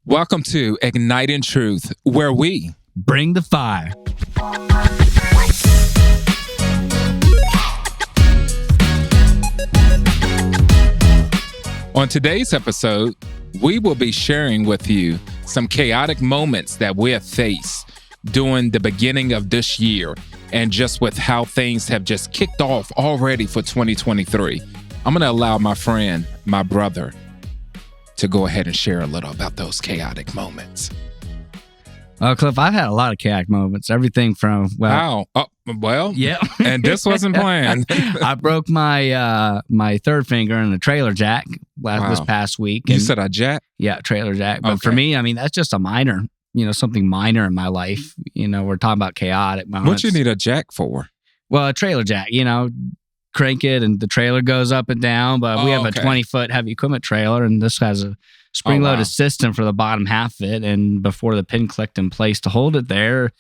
Welcome to Igniting Truth, where we bring the fire. On today's episode, we will be sharing with you some chaotic moments that we have faced during the beginning of this year and just with how things have just kicked off already for 2023. I'm going to allow my friend, my brother, to go ahead and share a little about those chaotic moments. CliF, I've had a lot of chaotic moments. Everything from, yeah. And this wasn't planned. I broke my my third finger in a trailer jack this past week. You said a jack? Yeah, trailer jack. But for me, I mean, that's just a minor, something minor in my life. We're talking about chaotic moments. What you need a jack for? Well, a trailer jack, crank it and the trailer goes up and down, but we have a 20-foot heavy equipment trailer, and this has a spring-loaded system for the bottom half of it, and before the pin clicked in place to hold it there,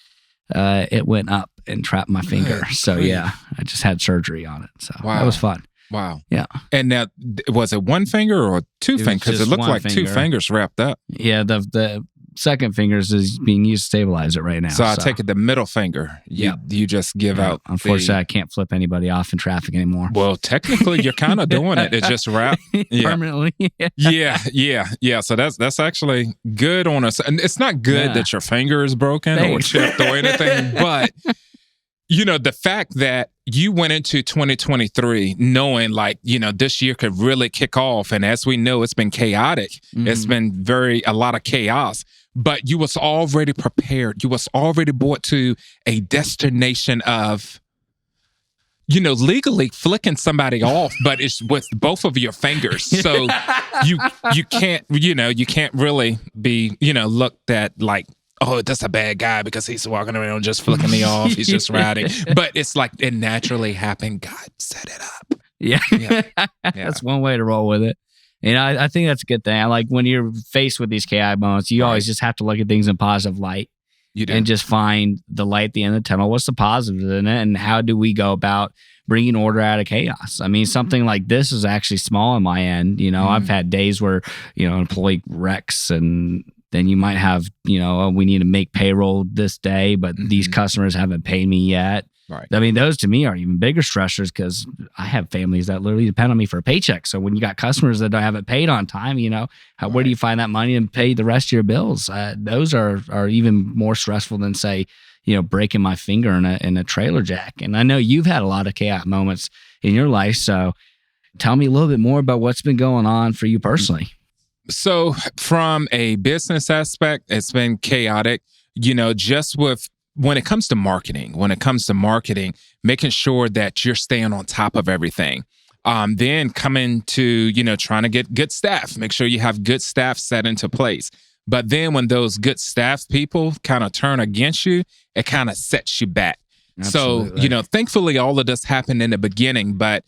it went up and trapped my finger. So yeah, I just had surgery on it. So that was fun. Wow. Yeah. And now, was it one finger or two fingers? Because it looked like two fingers wrapped up. Yeah, the second finger is being used to stabilize it right now. So I take it the middle finger. You just give out. Unfortunately, I can't flip anybody off in traffic anymore. Well, technically, you're kind of doing it. It's just wrapped. Permanently. Yeah. So that's actually good on us. And it's not good that your finger is broken or chipped or anything, but the fact that you went into 2023 knowing this year could really kick off. And as we know, it's been chaotic. Mm-hmm. It's been a lot of chaos, but you was already prepared. You was already brought to a destination of, legally flicking somebody off, but it's with both of your fingers. So you can't really be, looked at like, oh, that's a bad guy because he's walking around just flicking me off. He's just riding. But it's like it naturally happened. God set it up. Yeah. That's one way to roll with it. I think that's a good thing. I like when you're faced with these chaotic moments, you always just have to look at things in positive light. You do. And just find the light at the end of the tunnel. What's the positives in it? And how do we go about bringing order out of chaos? I mean, something like this is actually small on my end. I've had days where, employee wrecks, and then you might have, we need to make payroll this day, but these customers haven't paid me yet. Right. I mean, those to me are even bigger stressors because I have families that literally depend on me for a paycheck. So when you got customers that don't have it paid on time, where do you find that money and pay the rest of your bills? Those are even more stressful than, say, breaking my finger in a trailer jack. And I know you've had a lot of chaotic moments in your life. So tell me a little bit more about what's been going on for you personally. So from a business aspect, it's been chaotic, just with when it comes to marketing, making sure that you're staying on top of everything. Then coming to, trying to get good staff, make sure you have good staff set into place. But then when those good staff people kind of turn against you, it kind of sets you back. Absolutely. So, thankfully all of this happened in the beginning, but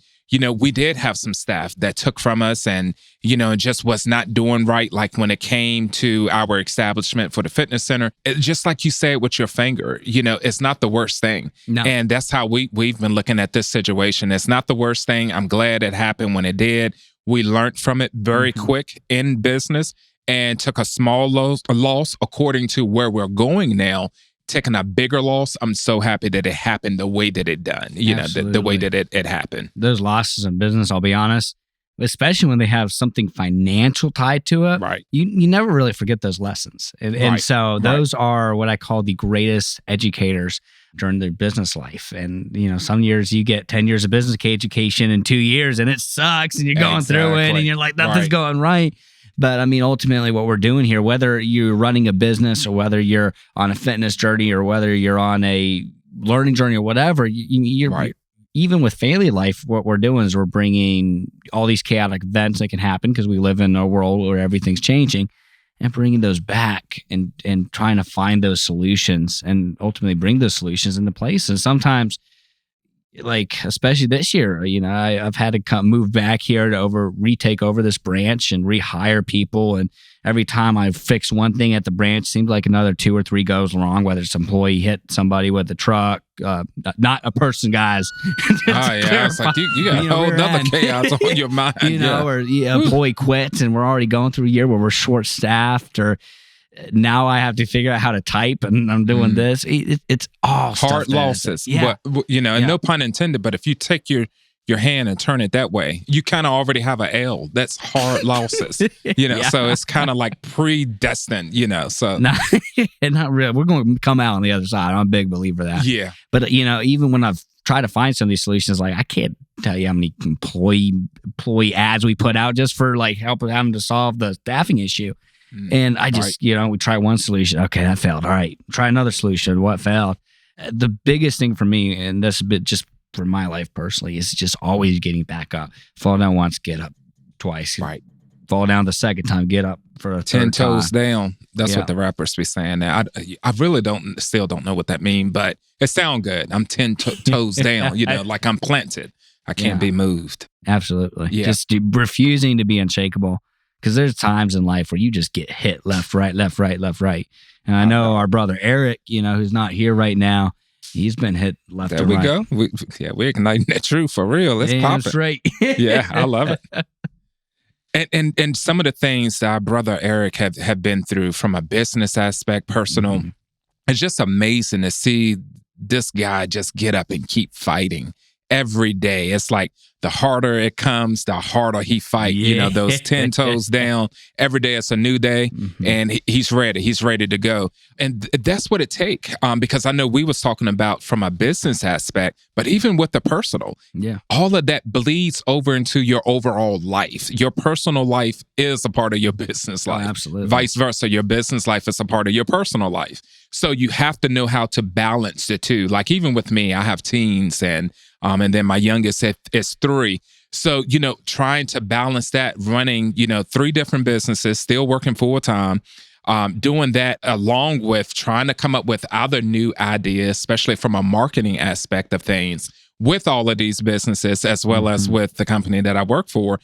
we did have some staff that took from us and, just was not doing right. Like when it came to our establishment for the fitness center, just like you said with your finger, it's not the worst thing. No. And that's how we've been looking at this situation. It's not the worst thing. I'm glad it happened when it did. We learned from it very quick in business and took a small loss according to where we're going now. Taking a bigger loss, I'm so happy that it happened the way that it done. The way that it happened. Those losses in business, I'll be honest, especially when they have something financial tied to it, right? You never really forget those lessons. And so those are what I call the greatest educators during their business life. And, some years you get 10 years of business education in 2 years and it sucks and you're going through it and you're like, nothing's going right. But I mean, ultimately what we're doing here, whether you're running a business or whether you're on a fitness journey or whether you're on a learning journey or whatever, you're even with family life, what we're doing is we're bringing all these chaotic events that can happen because we live in a world where everything's changing and bringing those back and trying to find those solutions and ultimately bring those solutions into place. And sometimes, like especially this year, I've had to move back here to retake over this branch and rehire people. And every time I fix one thing at the branch, seems like another 2 or 3 goes wrong. Whether it's employee hit somebody with a truck, not a person, guys. It's like you got a whole other chaos on your mind. Or employee quits, and we're already going through a year where we're short staffed, or now I have to figure out how to type, and I'm doing this. It's all hard losses. Yeah. And no pun intended, but if you take your hand and turn it that way, you kind of already have an L. That's hard losses, so it's kind of like predestined, so. Not really. We're going to come out on the other side. I'm a big believer of that. Yeah. But, even when I've tried to find some of these solutions, like I can't tell you how many employee ads we put out just for like helping them to solve the staffing issue. And I just, we try one solution. Okay, that failed. All right. Try another solution. What failed? The biggest thing for me, and this is a bit just for my life personally, is just always getting back up. Fall down once, get up twice. Right. Fall down the second time, get up for a 10 third toes time. down. That's what the rappers be saying now. I really still don't know what that means, but it sounds good. I'm 10 toes down, like I'm planted. I can't be moved. Absolutely. Yeah. Just refusing to be unshakable. Because there's times in life where you just get hit left, right, left, right, left, right. And I know our brother Eric, who's not here right now, he's been hit left and right. There we go. We're igniting that truth for real. It's popping. That's right. Yeah, I love it. And some of the things that our brother Eric have been through from a business aspect, personal, it's just amazing to see this guy just get up and keep fighting every day. It's like the harder it comes, the harder he fight. Those 10 toes down. Every day it's a new day, and he's ready. He's ready to go. And that's what it takes. Because I know we was talking about from a business aspect, but even with the personal, all of that bleeds over into your overall life. Your personal life is a part of your business life. Absolutely. Vice versa, your business life is a part of your personal life. So you have to know how to balance the two. Like even with me, I have teens, and then my youngest is 3. So, trying to balance that, running, 3 different businesses, still working full time, doing that along with trying to come up with other new ideas, especially from a marketing aspect of things with all of these businesses, as well as with the company that I work for.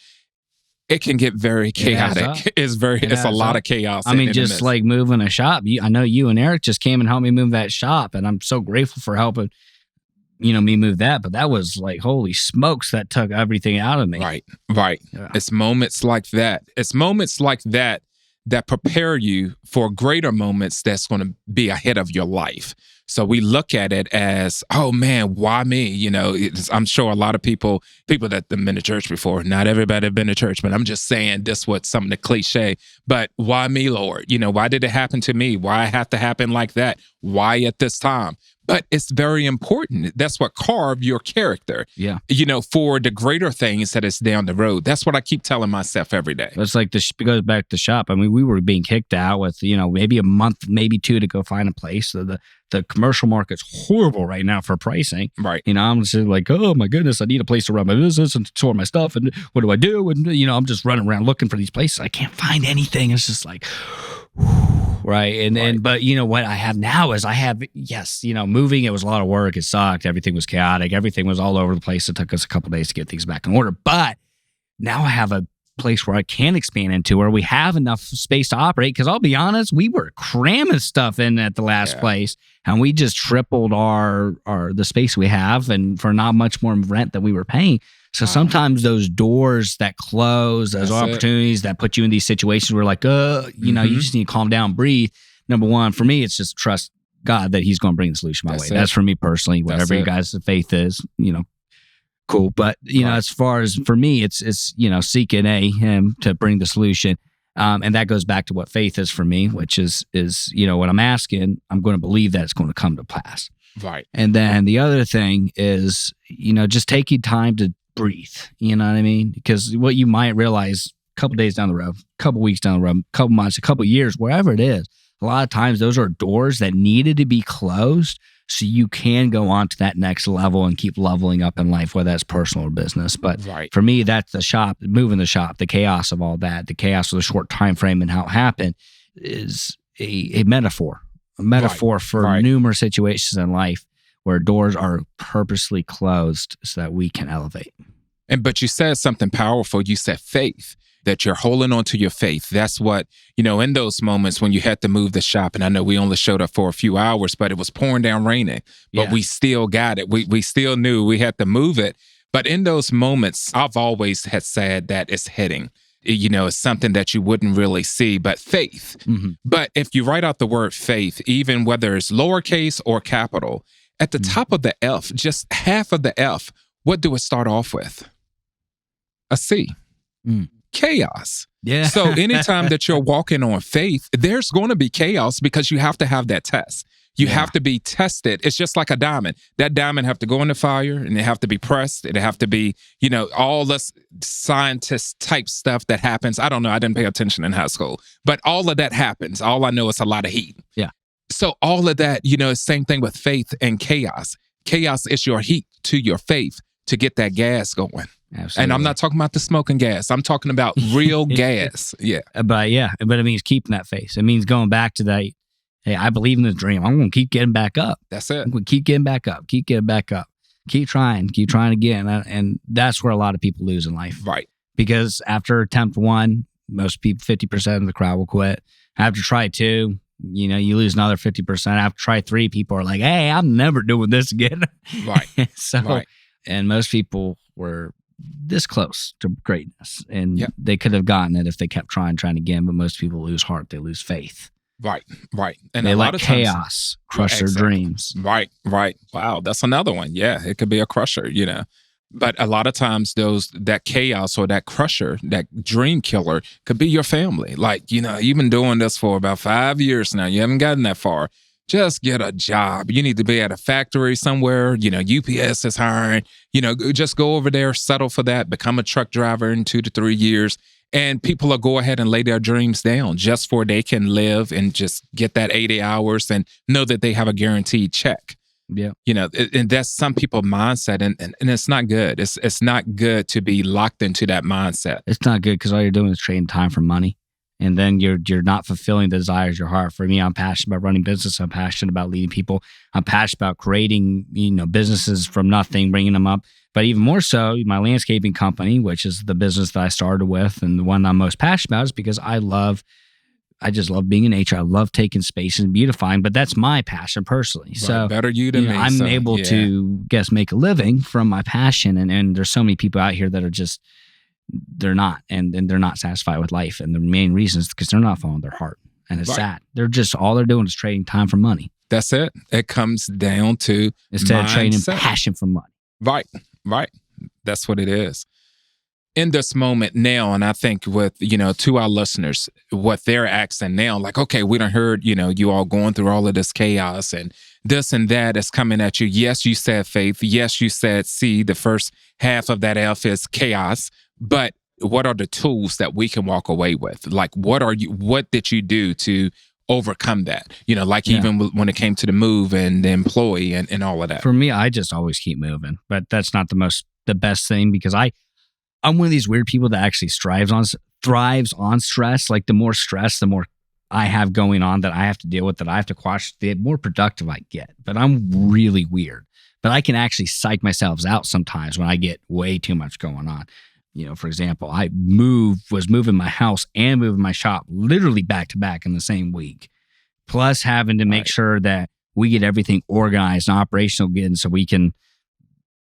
It can get very chaotic. It's a lot of chaos. I mean, just like moving a shop. I know you and Eric just came and helped me move that shop, and I'm so grateful for helping me move that. But that was like, holy smokes, that took everything out of me. Right. Yeah. It's moments like that. That prepare you for greater moments that's going to be ahead of your life. So we look at it as, oh man, why me? I'm sure a lot of people that have been to church before, not everybody have been to church, but I'm just saying this was something the cliche, but why me, Lord? Why did it happen to me? Why have to happen like that? Why at this time? But it's very important. That's what carved your character. Yeah. For the greater things that is down the road. That's what I keep telling myself every day. It's like it goes back to shop. I mean, we were being kicked out with, maybe a month, maybe 2 to go find a place. So the commercial market's horrible right now for pricing. Right. I'm just like, oh my goodness, I need a place to run my business and store my stuff. And what do I do? And, I'm just running around looking for these places. I can't find anything. It's just like, right. But what I have now is moving, it was a lot of work. It sucked. Everything was chaotic. Everything was all over the place. It took us a couple of days to get things back in order. But now I have a place where I can expand into, where we have enough space to operate. Because I'll be honest, we were cramming stuff in at the last place, and we just tripled the space we have, and for not much more rent that we were paying. So sometimes those doors that close, those opportunities that put you in these situations where like, you just need to calm down, breathe. Number one, for me, it's just trust God that He's going to bring the solution my way. That's for me personally. Whatever you guys' faith is, cool. But as far as for me, it's seeking Him to bring the solution, and that goes back to what faith is for me, which is what I'm asking. I'm going to believe that it's going to come to pass. Right. And then the other thing is, just taking time to breathe. You know what I mean? Because what you might realize a couple days down the road, a couple weeks down the road, a couple months, a couple years, wherever it is, a lot of times those are doors that needed to be closed so you can go on to that next level and keep leveling up in life, whether that's personal or business. But for me, that's the shop, moving the shop, the chaos of all that, the chaos of the short time frame and how it happened is a metaphor for numerous situations in life where doors are purposely closed so that we can elevate. But you said something powerful. You said faith, that you're holding on to your faith. That's what, in those moments when you had to move the shop, and I know we only showed up for a few hours, but it was pouring down raining, but we still got it. We still knew we had to move it. But in those moments, I've always had said that it's heading. It's something that you wouldn't really see, but faith. But if you write out the word faith, even whether it's lowercase or capital, at the top of the F, just half of the F, what do it start off with? A C. Chaos. Yeah. So anytime that you're walking on faith, there's going to be chaos because you have to have that test. You have to be tested. It's just like a diamond. That diamond have to go in the fire and it have to be pressed. It have to be, all this scientist type stuff that happens. I don't know. I didn't pay attention in high school, but all of that happens. All I know is a lot of heat. Yeah. So all of that, same thing with faith and chaos. Chaos is your heat to your faith to get that gas going. Absolutely. And I'm not talking about the smoking gas. I'm talking about real gas. Yeah. But it means keeping that faith. It means going back to that. Hey, I believe in this dream. I'm going to keep getting back up. That's it. I'm going to keep getting back up. Keep getting back up. Keep trying again. And that's where a lot of people lose in life. Right. Because after attempt 1, most people, 50% of the crowd will quit. After try 2, you lose another 50%. After try 3, people are like, hey, I'm never doing this again. Right. Right. And most people were this close to greatness. And they could have gotten it if they kept trying again. But most people lose heart. They lose faith. Right. And they a let lot of chaos crush their dreams. Right. Wow, that's another one. Yeah, it could be a crusher, But a lot of times that chaos or that crusher, that dream killer could be your family. Like, you've been doing this for about 5 years now. You haven't gotten that far. Just get a job. You need to be at a factory somewhere. UPS is hiring. Just go over there, settle for that, become a truck driver in 2 to 3 years. And people will go ahead and lay their dreams down just for they can live and just get that 80 hours and know that they have a guaranteed check. Yeah. And that's some people's mindset. And it's not good. It's not good to be locked into that mindset. It's not good because all you're doing is trading time for money. And then you're not fulfilling the desires of your heart. For me, I'm passionate about running business. I'm passionate about leading people. I'm passionate about creating, businesses from nothing, bringing them up. But even more so, my landscaping company, which is the business that I started with and the one I'm most passionate about, is because I just love being in nature. I love taking spaces and beautifying, but that's my passion personally. Right, so better you than me. I'm able to make a living from my passion. And there's so many people out here that are just, they're not, and they're not satisfied with life. And the main reason is because they're not following their heart. And it's sad. They're just, all they're doing is trading time for money. That's it. It comes down to instead of trading passion for money. Right. That's what it is. In this moment now, and I think with, to our listeners, what they're asking now, like, okay, we done heard, you all going through all of this chaos and this and that is coming at you. Yes, you said faith. Yes, you said C. The first half of that F is chaos. But what are the tools that we can walk away with? Like, what did you do to overcome that? Even when it came to the move and the employee and all of that. For me, I just always keep moving, but that's not the best thing because I'm one of these weird people that actually thrives on stress. Like the more stress, the more I have going on that I have to deal with, that I have to quash, the more productive I get. But I'm really weird. But I can actually psych myself out sometimes when I get way too much going on. For example, I was moving my house and moving my shop literally back to back in the same week. Plus having to make sure that we get everything organized and operational again so we can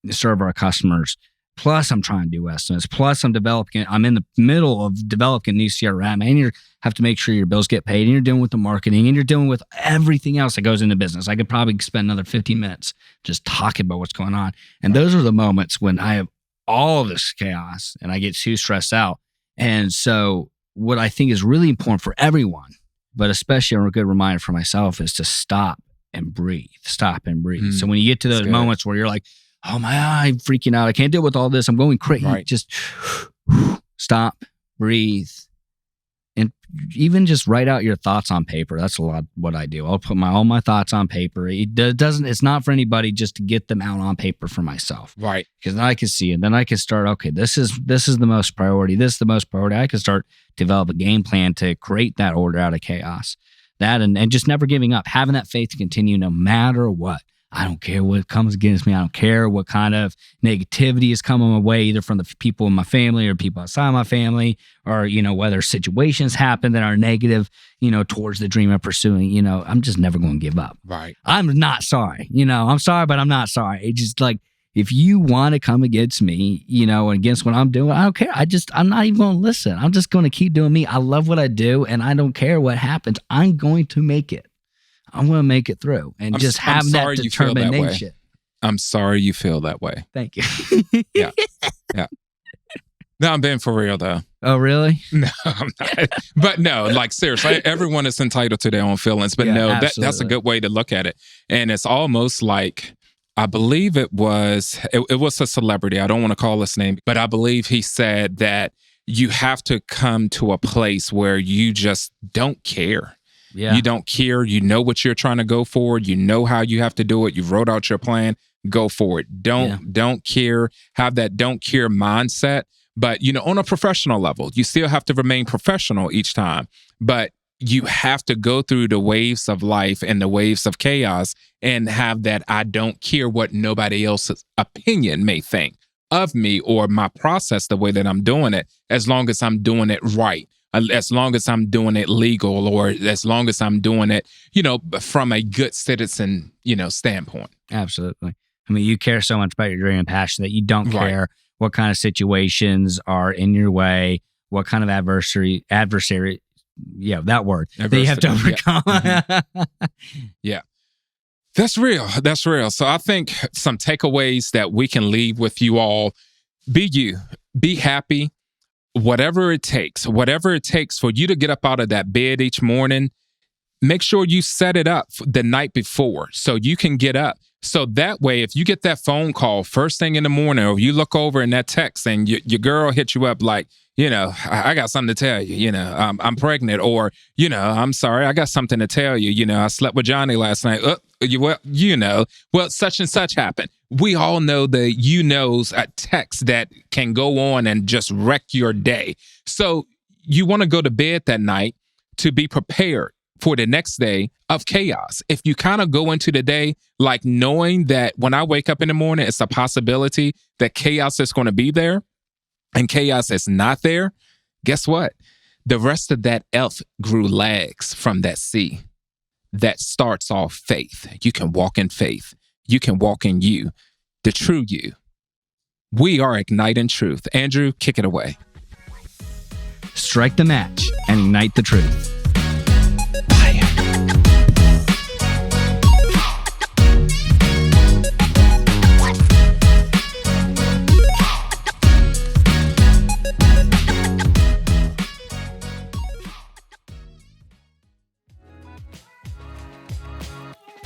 serve our customers. Plus I'm trying to do estimates. Plus I'm in the middle of developing a new CRM, and you have to make sure your bills get paid, and you're dealing with the marketing, and you're dealing with everything else that goes into business. I could probably spend another 15 minutes just talking about what's going on. And those are the moments when I have all of this chaos and I get too stressed out. And so what I think is really important for everyone, but especially a good reminder for myself, is to stop and breathe. So when you get to those moments where you're like, oh my, I'm freaking out, I can't deal with all this, I'm going crazy. Just stop, breathe, and even just write out your thoughts on paper. That's a lot what I do. I'll put all my thoughts on paper. It's not for anybody, just to get them out on paper for myself. Right. Because then I can see it. Then I can start, okay, this is the most priority. This is the most priority. I can start develop a game plan to create that order out of chaos. That and just never giving up, having that faith to continue no matter what. I don't care what comes against me. I don't care what kind of negativity is coming my way, either from the people in my family or people outside my family, or, whether situations happen that are negative, towards the dream I'm pursuing. I'm just never going to give up. Right. I'm not sorry. I'm sorry, but I'm not sorry. It's just like, if you want to come against me, and against what I'm doing, I don't care. I'm not even going to listen. I'm just going to keep doing me. I love what I do, and I don't care what happens. I'm going to make it. I'm going to make it through, and have that determination. I'm sorry you feel that way. Thank you. Yeah. No, I'm being for real though. Oh, really? No, I'm not. But no, like seriously, everyone is entitled to their own feelings. But that's a good way to look at it. And it's almost like, I believe it was a celebrity. I don't want to call his name, but I believe he said that you have to come to a place where you just don't care. Yeah. You don't care. You know what you're trying to go for. You know how you have to do it. You wrote out your plan. Go for it. Don't care. Have that don't care mindset. But, on a professional level, you still have to remain professional each time. But you have to go through the waves of life and the waves of chaos and have that I don't care what nobody else's opinion may think of me or my process, the way that I'm doing it, as long as I'm doing it right, as long as I'm doing it legal, or as long as I'm doing it, from a good citizen, standpoint. Absolutely. I mean, you care so much about your dream and passion that you don't care what kind of situations are in your way, what kind of adversary, that word that you have to overcome. Yeah. That's real. That's real. So I think some takeaways that we can leave with you all: be you, be happy, whatever it takes for you to get up out of that bed each morning. Make sure you set it up the night before so you can get up. So that way, if you get that phone call first thing in the morning, or you look over in that text and your girl hits you up like, I got something to tell you, I'm pregnant, or, I'm sorry, I got something to tell you, I slept with Johnny last night. Well, such and such happened. We all know the text that can go on and just wreck your day. So you want to go to bed that night to be prepared for the next day of chaos. If you kind of go into the day like knowing that when I wake up in the morning, it's a possibility that chaos is going to be there and chaos is not there, guess what? The rest of that F grew legs from that C. That starts off faith. You can walk in faith. You can walk in you, the true you. We are igniting truth. Andrew, kick it away. Strike the match and ignite the truth.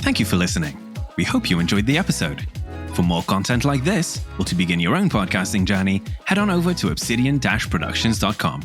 Thank you for listening. We hope you enjoyed the episode. For more content like this, or to begin your own podcasting journey, head on over to obsidian-productions.com.